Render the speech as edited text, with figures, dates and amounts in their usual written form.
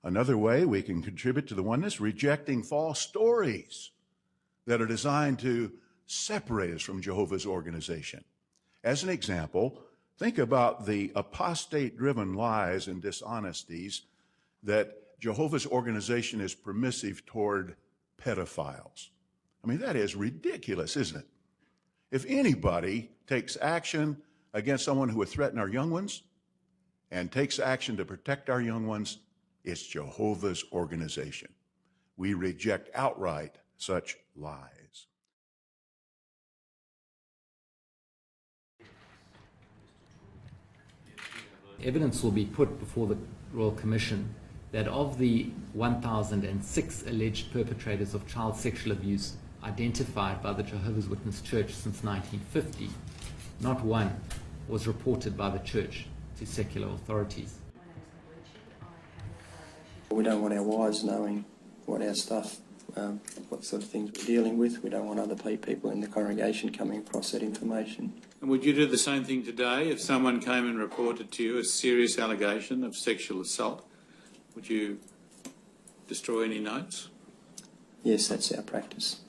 Another way we can contribute to the oneness, rejecting false stories that are designed to separate us from Jehovah's organization. As an example, think about the apostate-driven lies and dishonesties that Jehovah's organization is permissive toward pedophiles. I mean, that is ridiculous, isn't it? If anybody takes action against someone who would threaten our young ones and takes action to protect our young ones, it's Jehovah's organization. We reject outright such lies. Evidence will be put before the Royal Commission that of the 1,006 alleged perpetrators of child sexual abuse identified by the Jehovah's Witness Church since 1950, not one was reported by the Church to secular authorities. We don't want our wives knowing what our stuff, what sort of things we're dealing with. We don't want other people in the congregation coming across that information. And would you do the same thing today if someone came and reported to you a serious allegation of sexual assault? Would you destroy any notes? Yes, that's our practice.